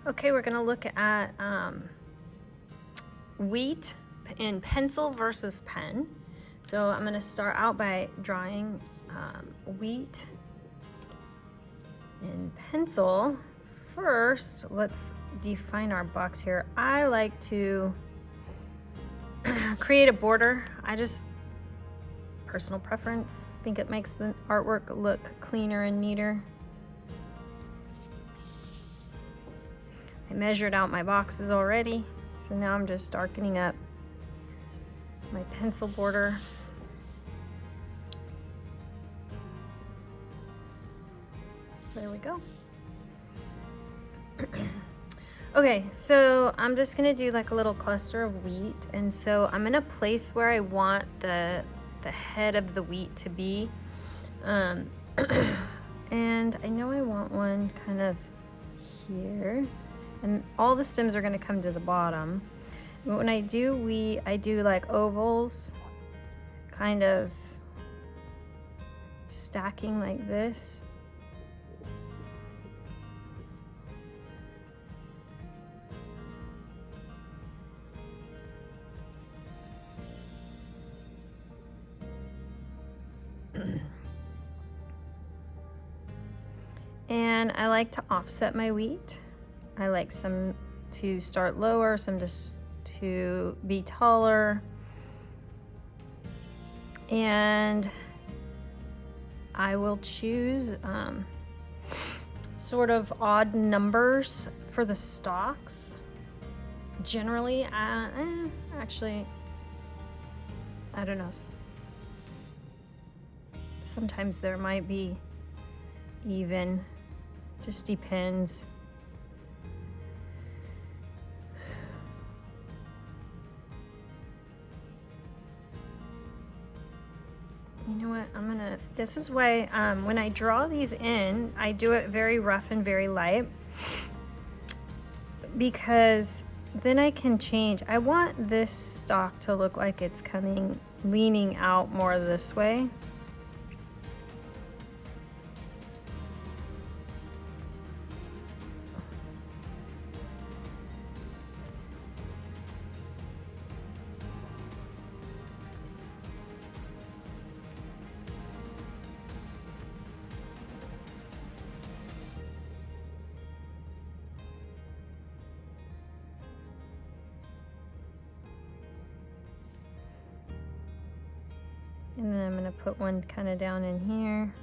Okay, we're gonna look at wheat in pencil versus pen. So I'm gonna start out by drawing wheat in pencil. First, let's define our box here. I like to create a border. Personal preference, think it makes the artwork look cleaner and neater. I measured out my boxes already, so now I'm just darkening up my pencil border. There we go. Okay, so I'm just gonna do like a little cluster of wheat, and so I'm gonna place where I want the head of the wheat to be. And I know I want one kind of here, and all the stems are gonna come to the bottom. But when I do wheat, I do like ovals, kind of stacking like this. And I like to offset my wheat. I like some to start lower, some just to be taller. And I will choose sort of odd numbers for the stalks. Generally, actually, I don't know. Sometimes there might be even. Just depends. You know what, this is why when I draw these in, I do it very rough and very light, because then I can change. I want this stalk to look like it's leaning out more this way. And then I'm going to put one kind of down in here.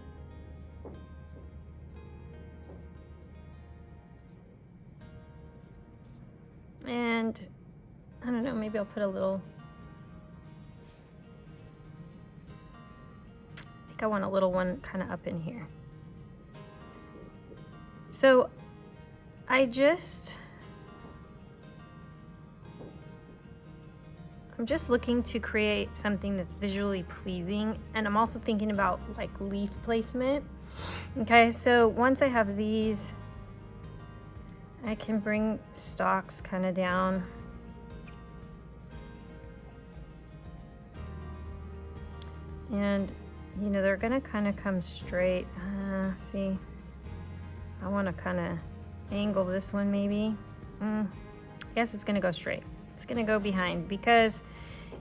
And I don't know, maybe I'll put a little, I think I want a little one kind of up in here. So I'm just looking to create something that's visually pleasing, and I'm also thinking about like leaf placement. Okay, so once I have these, I can bring stalks kind of down. And you know, they're gonna kind of come straight. See, I want to kind of angle this one maybe. I guess it's gonna go straight. It's gonna go behind, because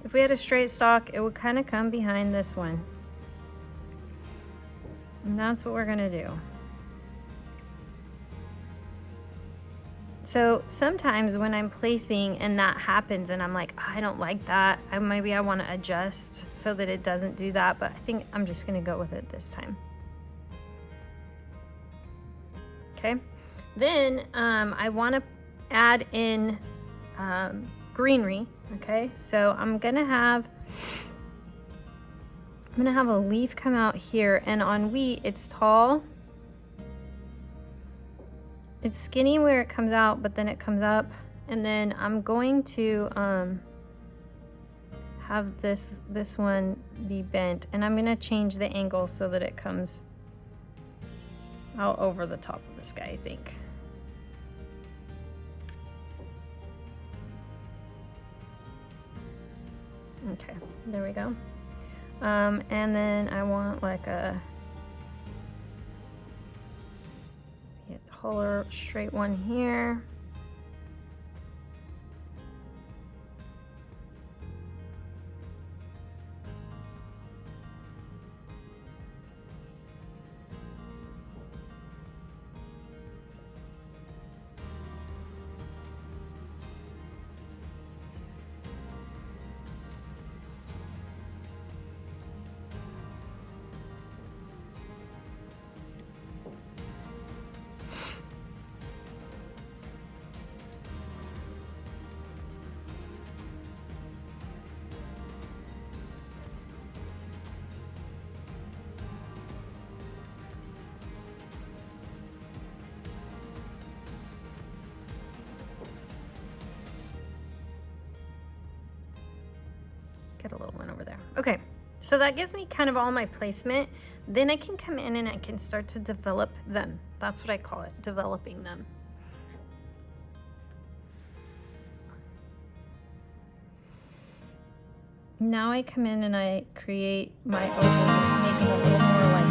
if we had a straight stalk, it would kind of come behind this one. And that's what we're gonna do. So sometimes when I'm placing and that happens and I'm like, oh, I don't like that, maybe I want to adjust so that it doesn't do that, but I think I'm just gonna go with it this time. Okay, then I want to add in greenery. Okay, so I'm gonna have a leaf come out here, and on wheat it's tall, it's skinny where it comes out, but then it comes up, and then I'm going to have this one be bent, and I'm gonna change the angle so that it comes out over the top of this guy, I think. Okay, there we go. And then I want like a taller straight one here. Get a little one over there. Okay, so that gives me kind of all my placement. Then I can come in and I can start to develop them. That's what I call it, developing them. Now I come in and I create my ovals and make them a little more like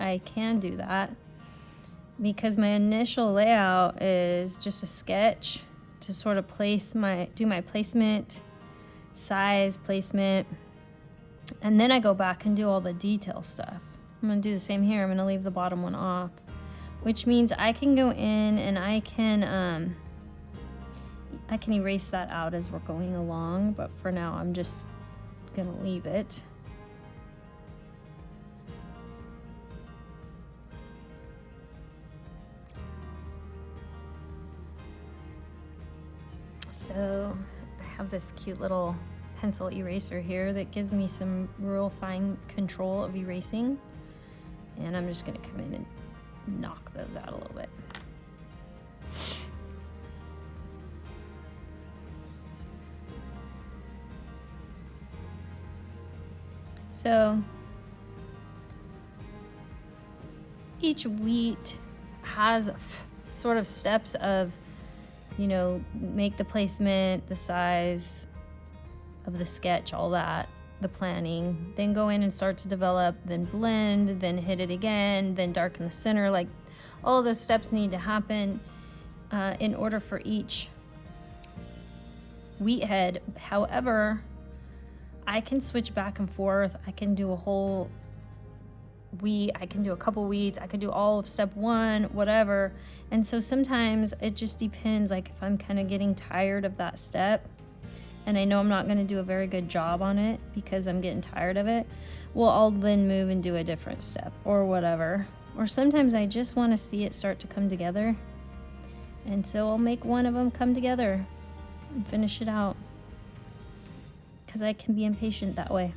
I can do that because my initial layout is just a sketch to sort of do my placement, size, placement, and then I go back and do all the detail stuff. I'm gonna do the same here. I'm gonna leave the bottom one off, which means I can go in and I can erase that out as we're going along, but for now I'm just gonna leave it. So I have this cute little pencil eraser here that gives me some real fine control of erasing. And I'm just gonna come in and knock those out a little bit. So each wheat has sort of steps of, make the placement, the size of the sketch, all that, the planning, then go in and start to develop, then blend, then hit it again, then darken the center. Like all of those steps need to happen in order for each wheat head. However, I can switch back and forth. I can do a whole wheat, I can do a couple wheats, I could do all of step one, whatever. And so sometimes it just depends, like if I'm kind of getting tired of that step and I know I'm not going to do a very good job on it because I'm getting tired of it, well, I'll then move and do a different step or whatever. Or sometimes I just want to see it start to come together, and so I'll make one of them come together and finish it out because I can be impatient that way.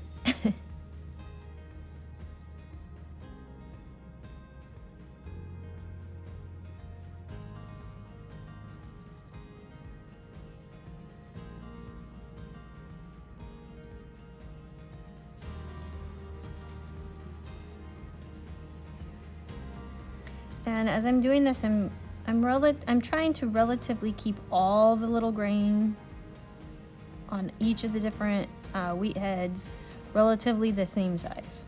And as I'm doing this, I'm trying to relatively keep all the little grain on each of the different wheat heads relatively the same size.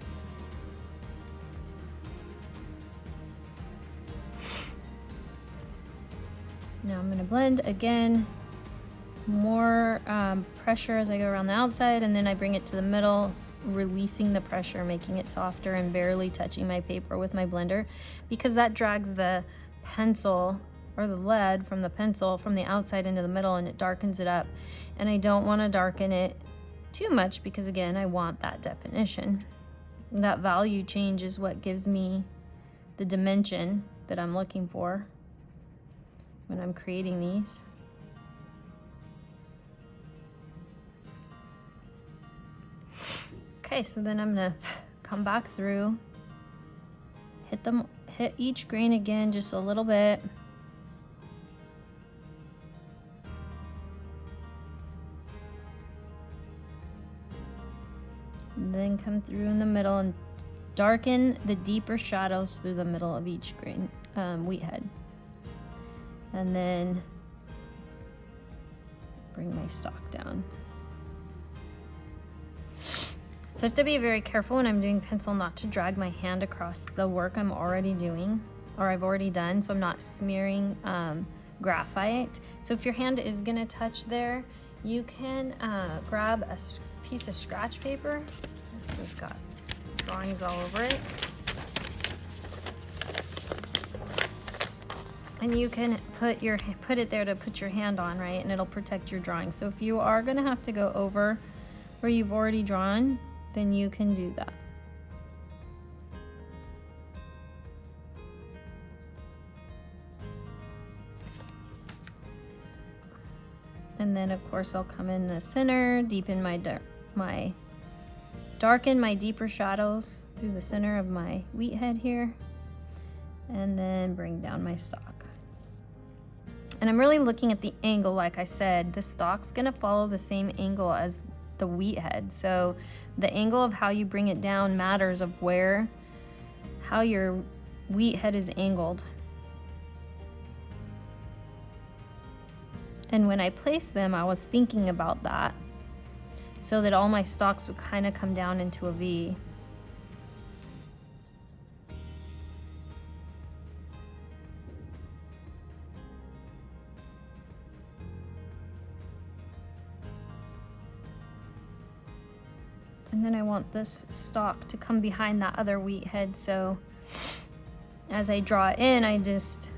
Now I'm going to blend again, more pressure as I go around the outside, and then I bring it to the middle, releasing the pressure, making it softer and barely touching my paper with my blender, because that drags the pencil or the lead from the pencil from the outside into the middle, and it darkens it up. And I don't want to darken it too much because, again, I want that definition. That value change is what gives me the dimension that I'm looking for when I'm creating these. Okay, so then I'm gonna come back through, hit each grain again just a little bit. And then come through in the middle and darken the deeper shadows through the middle of each grain, wheat head. And then bring my stock down. So I have to be very careful when I'm doing pencil not to drag my hand across the work I'm already doing or I've already done, so I'm not smearing graphite. So if your hand is gonna touch there, you can grab a piece of scratch paper. This one's got drawings all over it. And you can put it there to put your hand on, right? And it'll protect your drawing. So if you are gonna have to go over where you've already drawn, then you can do that. And then of course I'll come in the center, deepen darken my deeper shadows through the center of my wheat head here, and then bring down my stock. And I'm really looking at the angle. Like I said, the stock's gonna follow the same angle as the wheat head, so the angle of how you bring it down matters of how your wheat head is angled. And when I placed them, I was thinking about that so that all my stalks would kind of come down into a V. And then I want this stalk to come behind that other wheat head, so as I draw it in, I just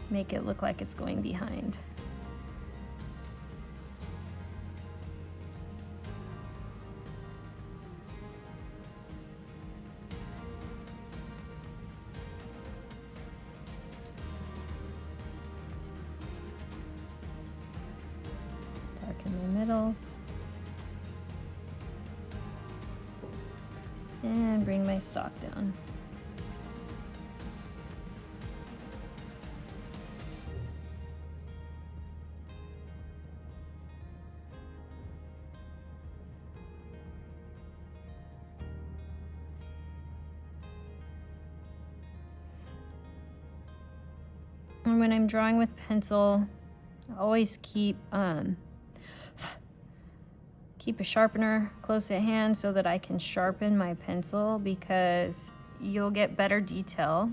make it look like it's going behind. Darken my middles. And bring my stock down. And when I'm drawing with pencil, I always keep a sharpener close at hand so that I can sharpen my pencil, because you'll get better detail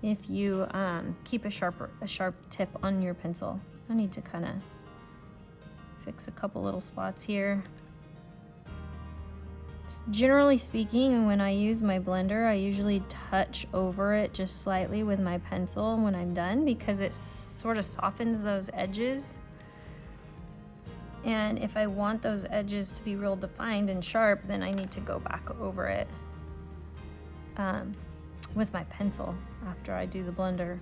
if you keep a sharp tip on your pencil. I need to kind of fix a couple little spots here. Generally speaking, when I use my blender, I usually touch over it just slightly with my pencil when I'm done, because it sort of softens those edges. And if I want those edges to be real defined and sharp, then I need to go back over it with my pencil after I do the blender.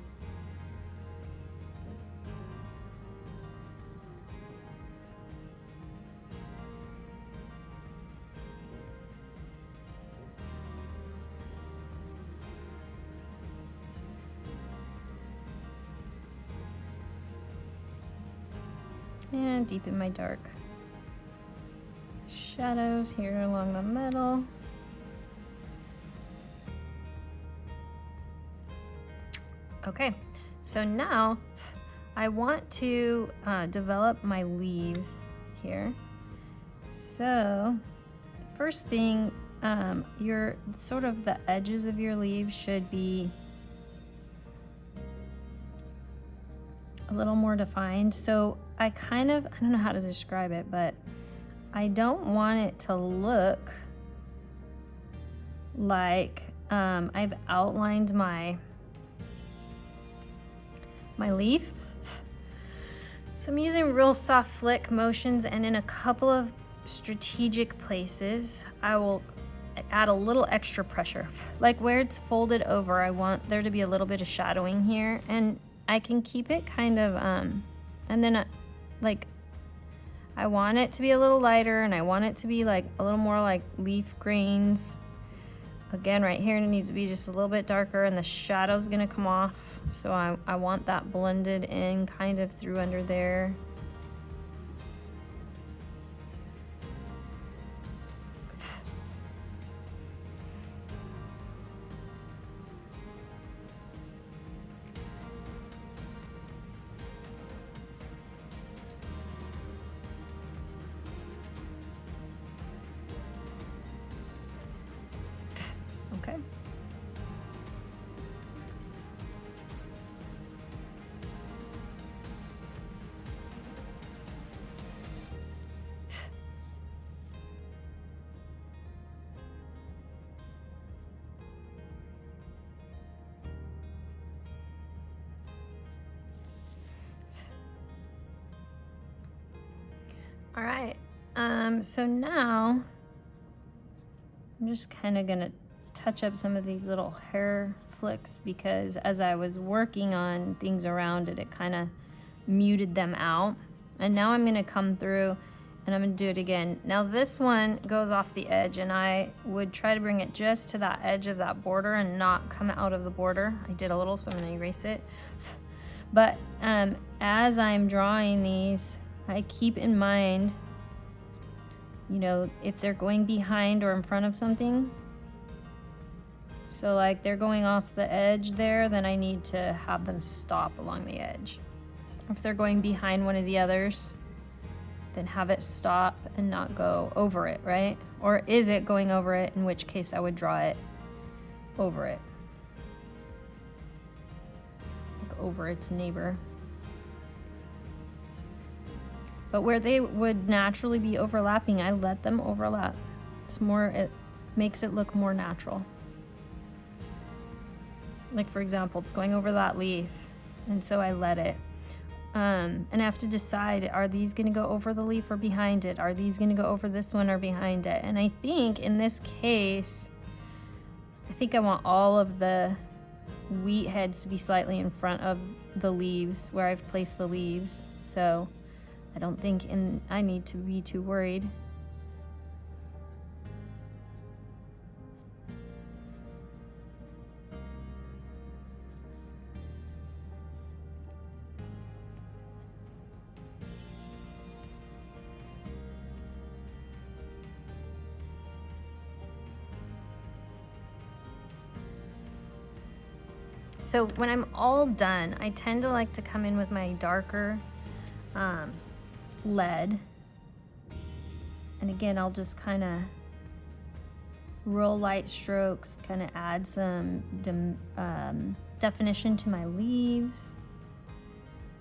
And deepen my dark shadows here along the middle. Okay, so now I want to develop my leaves here. So the first thing, your sort of the edges of your leaves should be a little more defined. So I don't know how to describe it, but I don't want it to look like I've outlined my leaf. So I'm using real soft flick motions, and in a couple of strategic places, I will add a little extra pressure. Like where it's folded over, I want there to be a little bit of shadowing here, and I can keep it kind of, and then I want it to be a little lighter, and I want it to be like a little more like leaf grains. Again, right here, it needs to be just a little bit darker, and the shadow's gonna come off. So I want that blended in kind of through under there. Okay. All right, so now I'm just kind of gonna touch up some of these little hair flicks, because as I was working on things around it, it kind of muted them out. And now I'm gonna come through and I'm gonna do it again. Now this one goes off the edge, and I would try to bring it just to that edge of that border and not come out of the border. I did a little, so I'm gonna erase it. But as I'm drawing these, I keep in mind, you know, if they're going behind or in front of something. So like they're going off the edge there, then I need to have them stop along the edge. If they're going behind one of the others, then have it stop and not go over it, right? Or is it going over it, in which case I would draw it over it. Like over its neighbor. But where they would naturally be overlapping, I let them overlap. It makes it look more natural. Like for example, it's going over that leaf, and so I let it. And I have to decide, are these gonna go over the leaf or behind it? Are these gonna go over this one or behind it? And I think in this case, I want all of the wheat heads to be slightly in front of the leaves where I've placed the leaves. So I don't think I need to be too worried. So when I'm all done, I tend to like to come in with my darker lead. And again, I'll just kind of real light strokes, kind of add some definition to my leaves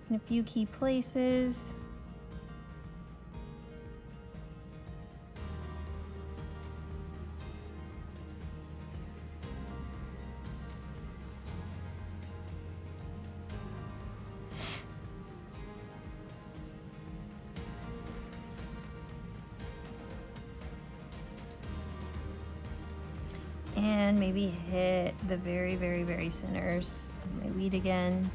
in a few key places. again, maybe hit the very, very, very centers of my wheat again.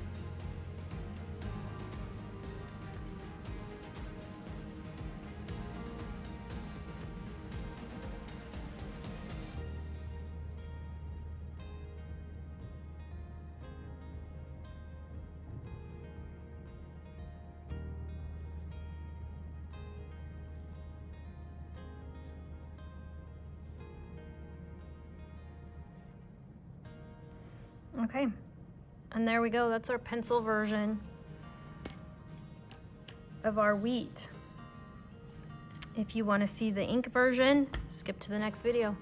Okay, and there we go. That's our pencil version of our wheat. If you want to see the ink version, skip to the next video.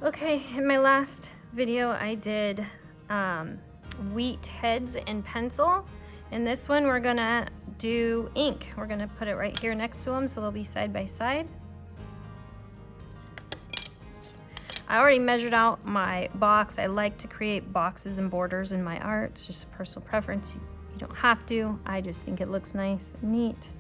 Okay, in my last video I did wheat heads and pencil. In this one we're gonna do ink. We're gonna put it right here next to them so they'll be side by side. I already measured out my box. I like to create boxes and borders in my art. It's just a personal preference. You don't have to. I just think it looks nice and neat.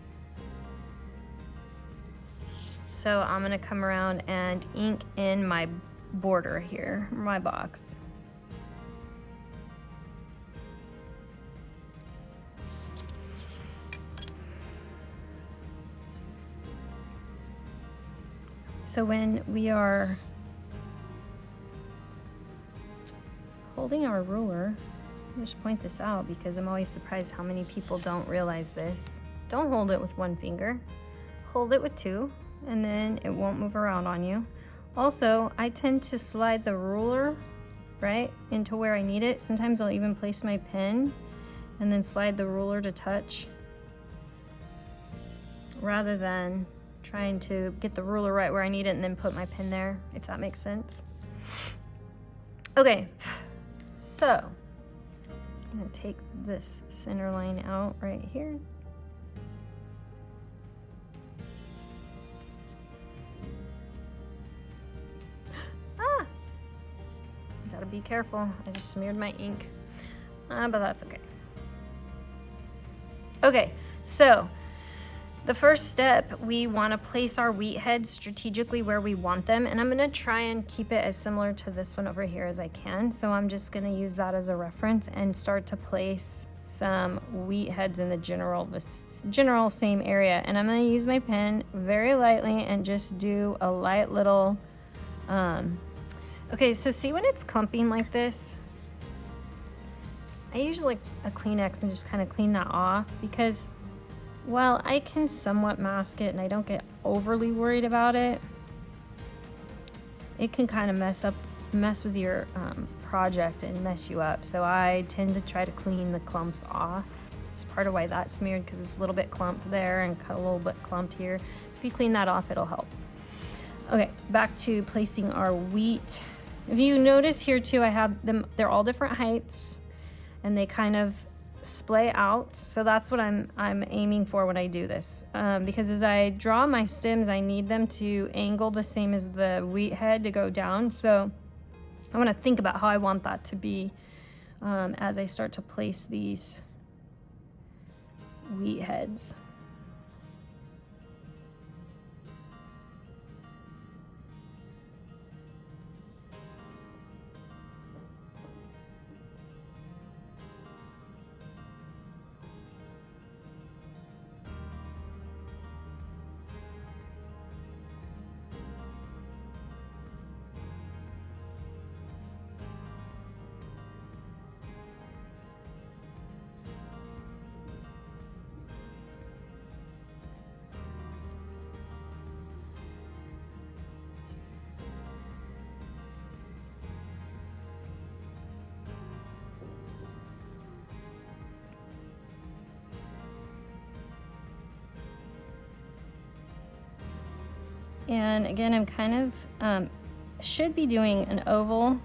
So I'm gonna come around and ink in my border here, my box. So when we are holding our ruler, I'll just point this out because I'm always surprised how many people don't realize this. Don't hold it with one finger. Hold it with two, and then it won't move around on you. Also, I tend to slide the ruler right into where I need it. Sometimes I'll even place my pen and then slide the ruler to touch, rather than trying to get the ruler right where I need it and then put my pen there, if that makes sense. Okay. So, I'm going to take this center line out right here. Ah! Gotta be careful. I just smeared my ink. But that's okay. Okay, so the first step, we want to place our wheat heads strategically where we want them, and I'm going to try and keep it as similar to this one over here as I can. So I'm just going to use that as a reference and start to place some wheat heads in the general same area. And I'm going to use my pen very lightly and just do a light little okay, so see when it's clumping like this, I usually like a Kleenex and just kind of clean that off, because well, I can somewhat mask it and I don't get overly worried about it. It can kind of mess with your project and mess you up. So I tend to try to clean the clumps off. It's part of why that's smeared, because it's a little bit clumped there and a little bit clumped here. So if you clean that off, it'll help. Okay, back to placing our wheat. If you notice here too, I have them, they're all different heights and they kind of splay out. So that's what I'm aiming for when I do this, because as I draw my stems, I need them to angle the same as the wheat head to go down. So I want to think about how I want that to be as I start to place these wheat heads. And again, I'm kind of, should be doing an oval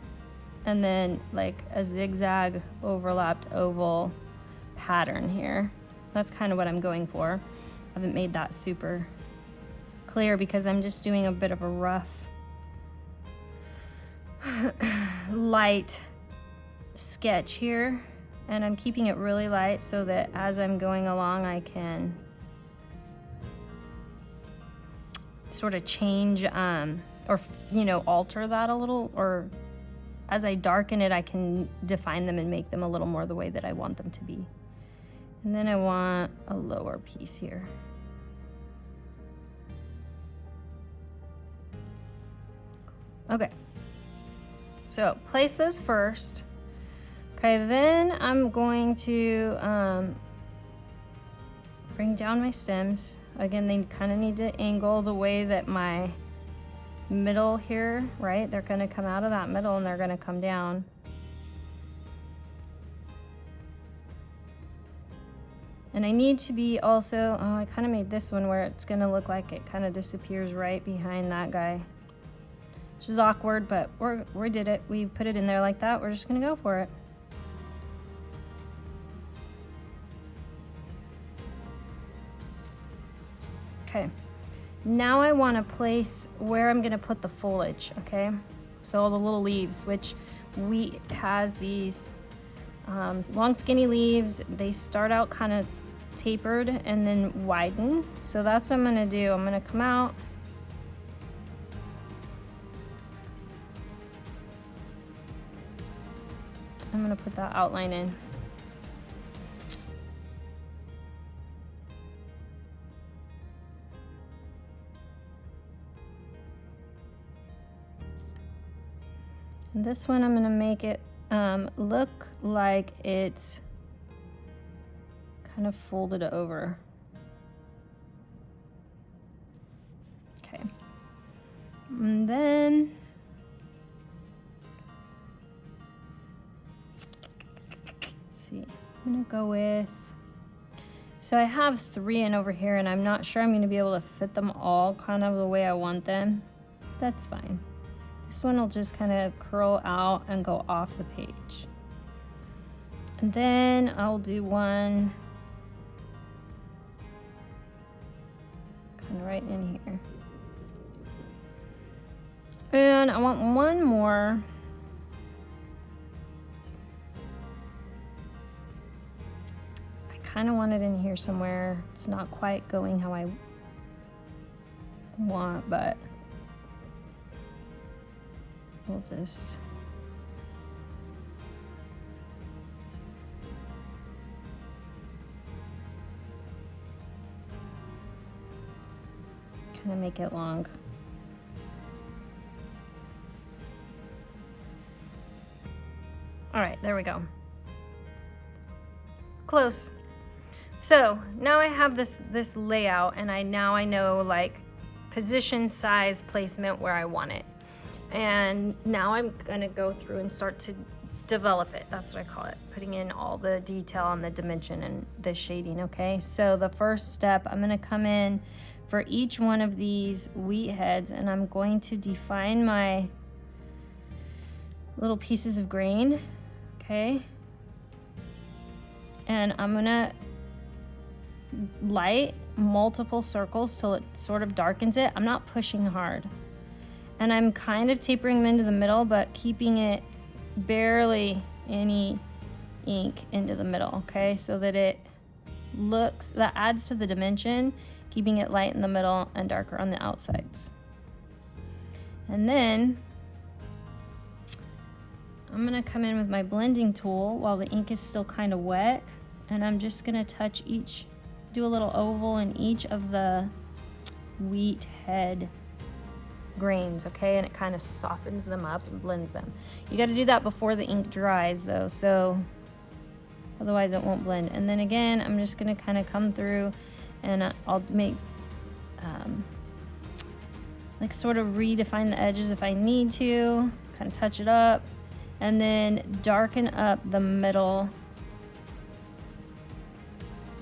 and then like a zigzag overlapped oval pattern here. That's kind of what I'm going for. I haven't made that super clear because I'm just doing a bit of a rough, light sketch here. And I'm keeping it really light so that as I'm going along, I can sort of change or, you know, alter that a little, or as I darken it, I can define them and make them a little more the way that I want them to be. And then I want a lower piece here. Okay, so place those first. Okay, then I'm going to bring down my stems. Again, they kind of need to angle the way that my middle here, right? They're going to come out of that middle and they're going to come down. And I need to be also, oh, I kind of made this one where it's going to look like it kind of disappears right behind that guy. Which is awkward, but we did it. We put it in there like that. We're just going to go for it. Okay, now I want to place where I'm going to put the foliage, okay? So all the little leaves, which wheat has these long skinny leaves. They start out kind of tapered and then widen. So that's what I'm going to do. I'm going to come out. I'm going to put that outline in. And this one I'm going to make it look like it's kind of folded over. Okay. And then see, I'm gonna go with, so I have 3 in over here and I'm not sure I'm gonna be able to fit them all kind of the way I want them. That's fine. This one will just kind of curl out and go off the page. And then I'll do one kind of right in here. And I want one more. Kind of want it in here somewhere. It's not quite going how I want, but we'll just kind of make it long. All right, there we go. Close. So now I have this layout, and I know like position, size, placement where I want it. And now I'm gonna go through and start to develop it. That's what I call it, putting in all the detail and the dimension and the shading, okay? So the first step, I'm gonna come in for each one of these wheat heads, and I'm going to define my little pieces of grain, okay? And I'm gonna light multiple circles till it sort of darkens it. I'm not pushing hard. And I'm kind of tapering them into the middle, but keeping it barely any ink into the middle, okay? So that it looks, that adds to the dimension, keeping it light in the middle and darker on the outsides. And then I'm gonna come in with my blending tool while the ink is still kind of wet, and I'm just gonna touch each, do a little oval in each of the wheat head grains, okay? And it kind of softens them up and blends them. You got to do that before the ink dries though, so otherwise it won't blend. And then again, I'm just gonna kind of come through and I'll make like sort of redefine the edges if I need to, kind of touch it up, and then darken up the middle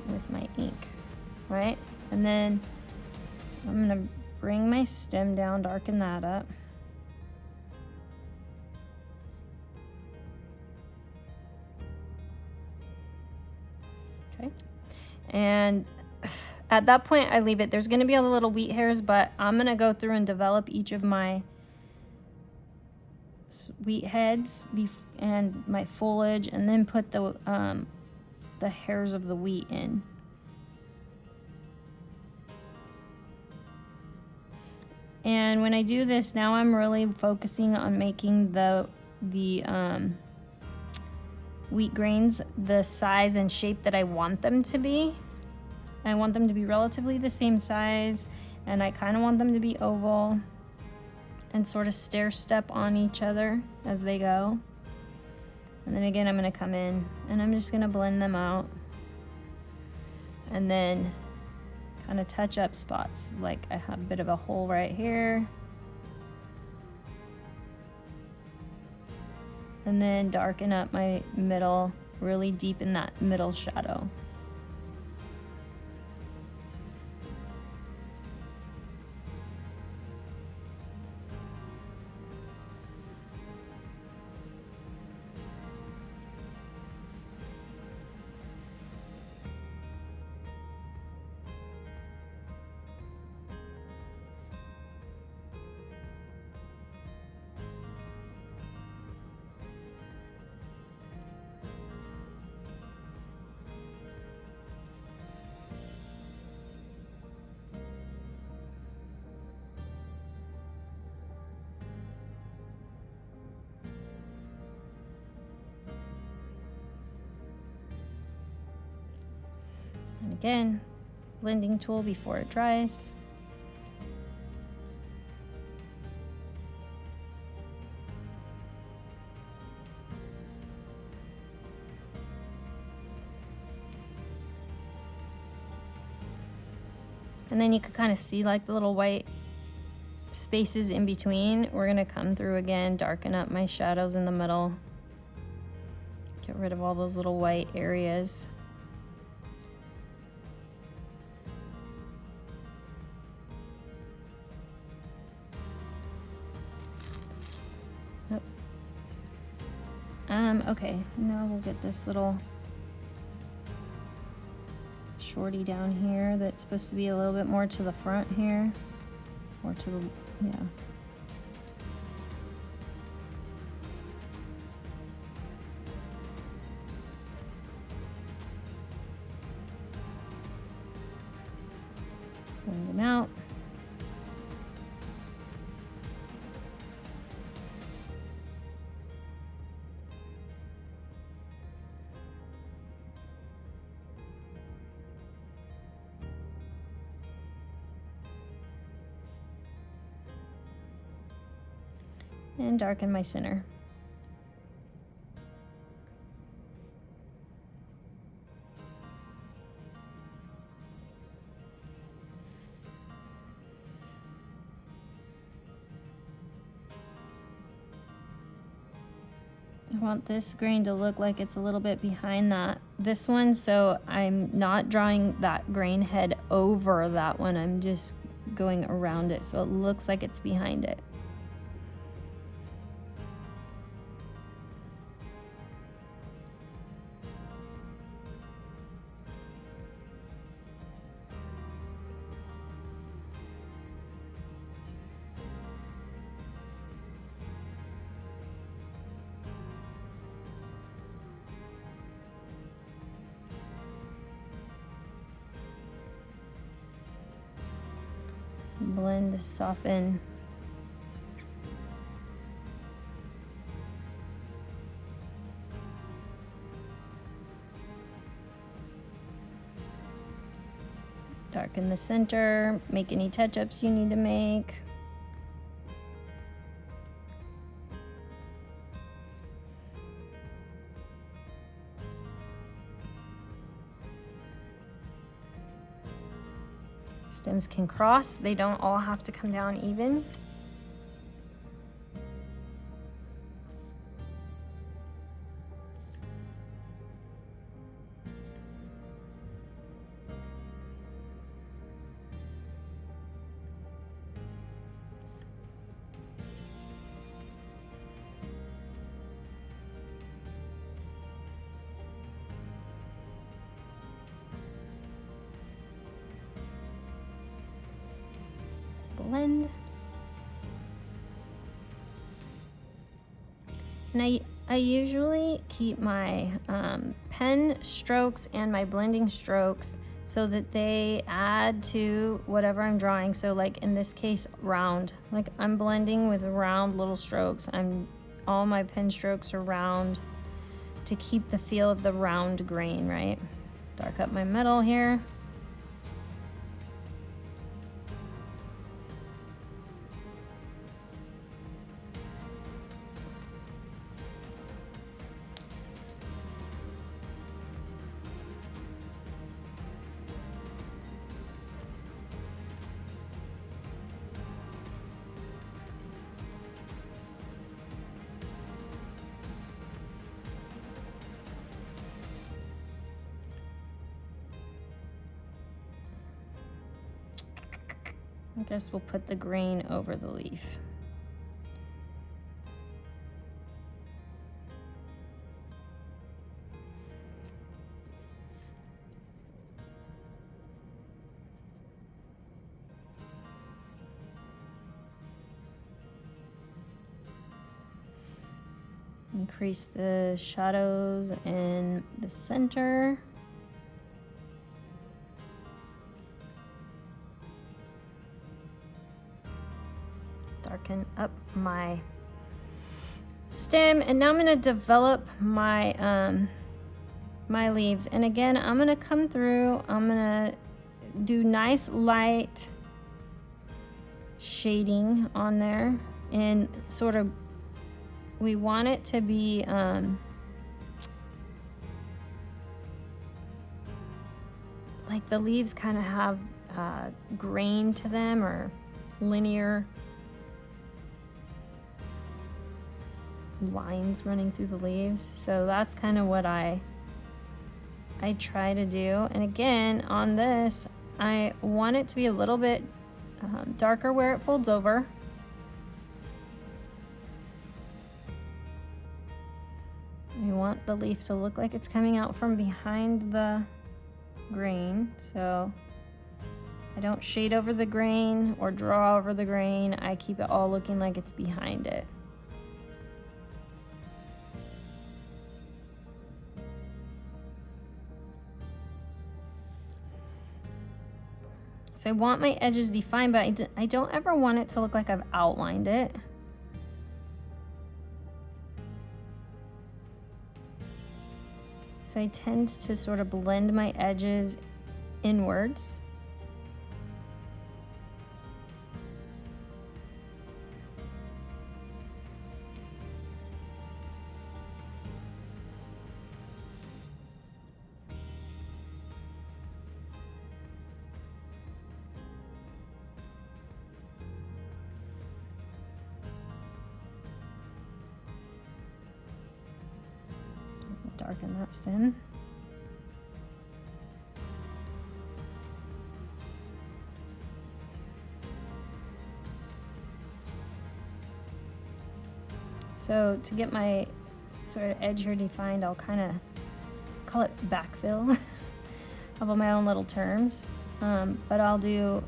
with my ink, right? And then I'm gonna bring my stem down, darken that up. Okay, and at that point I leave it. There's gonna be all the little wheat hairs, but I'm gonna go through and develop each of my wheat heads and my foliage, and then put the hairs of the wheat in. And when I do this, now I'm really focusing on making the wheat grains the size and shape that I want them to be. I want them to be relatively the same size, and I kind of want them to be oval and sort of stair step on each other as they go. And then again, I'm going to come in and I'm just going to blend them out, and then kind of touch up spots. Like I have a bit of a hole right here, and then darken up my middle, really deep in that middle shadow. And again, blending tool before it dries. And then you could kind of see like the little white spaces in between. We're gonna come through again, darken up my shadows in the middle. Get rid of all those little white areas. Okay, now we'll get this little shorty down here that's supposed to be a little bit more to the front here, or to the, yeah. Blend them out. And darken my center. I want this grain to look like it's a little bit behind this one, so I'm not drawing that grain head over that one. I'm just going around it so it looks like it's behind it. Blend, soften. Darken the center, make any touch-ups you need to make. Stems can cross, they don't all have to come down even. Blend. And I usually keep my pen strokes and my blending strokes so that they add to whatever I'm drawing. So like in this case, round. Like I'm blending with round little strokes. All my pen strokes are round to keep the feel of the round grain, right? Dark up my middle here. I guess we'll put the green over the leaf. Increase the shadows in the center. Darken up my stem, and now I'm going to develop my my leaves. And again, I'm going to come through, I'm going to do nice light shading on there, and sort of we want it to be like the leaves kind of have grain to them, or linear lines running through the leaves. So that's kind of what I try to do. And again, on this, I want it to be a little bit darker where it folds over. I want the leaf to look like it's coming out from behind the grain, so I don't shade over the grain or draw over the grain. I keep it all looking like it's behind it. So I want my edges defined, but I don't ever want it to look like I've outlined it. So I tend to sort of blend my edges inwards. Darken that stem. So to get my sort of edge here defined, I'll kind of call it backfill. I'll put my own little terms, but I'll do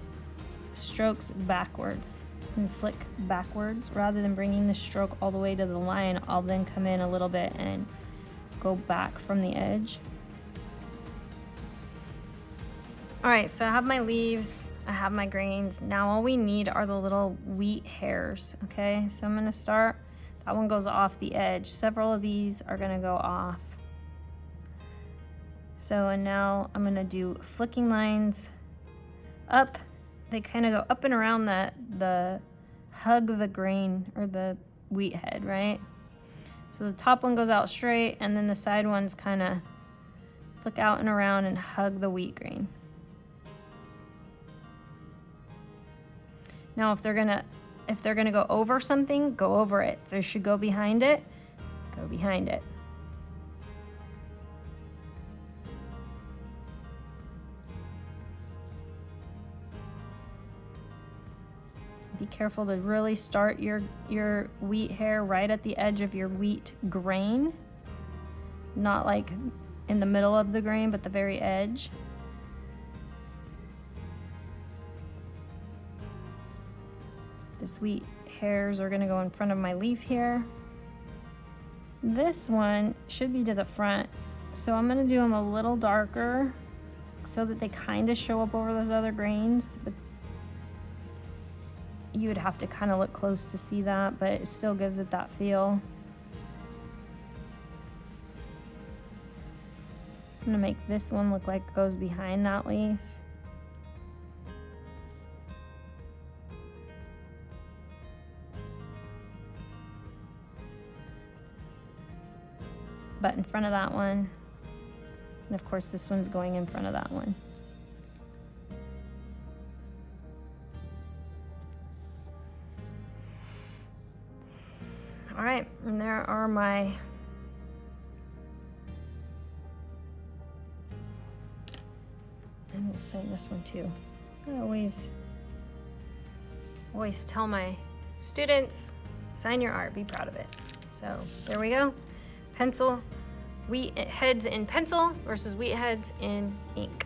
strokes backwards and flick backwards rather than bringing the stroke all the way to the line. I'll then come in a little bit and go back from the edge. All right, so I have my leaves, I have my grains. Now all we need are the little wheat hairs, okay? So I'm gonna start, that one goes off the edge. Several of these are gonna go off. So, and now I'm gonna do flicking lines up. They kind of go up and around the hug the grain or the wheat head, right? So the top one goes out straight, and then the side ones kind of flick out and around and hug the wheat grain. Now if they're gonna go over something, go over it. If they should go behind it, go behind it. Be careful to really start your wheat hair right at the edge of your wheat grain. Not like in the middle of the grain, but the very edge. This wheat hairs are gonna go in front of my leaf here. This one should be to the front, so I'm gonna do them a little darker so that they kind of show up over those other grains, but you would have to kind of look close to see that, but it still gives it that feel. I'm gonna make this one look like it goes behind that leaf. But in front of that one. And of course this one's going in front of that one. All right, and there are my I'm gonna sign this one too. I always tell my students, sign your art, be proud of it. So there we go. Pencil, wheat heads in pencil versus wheat heads in ink.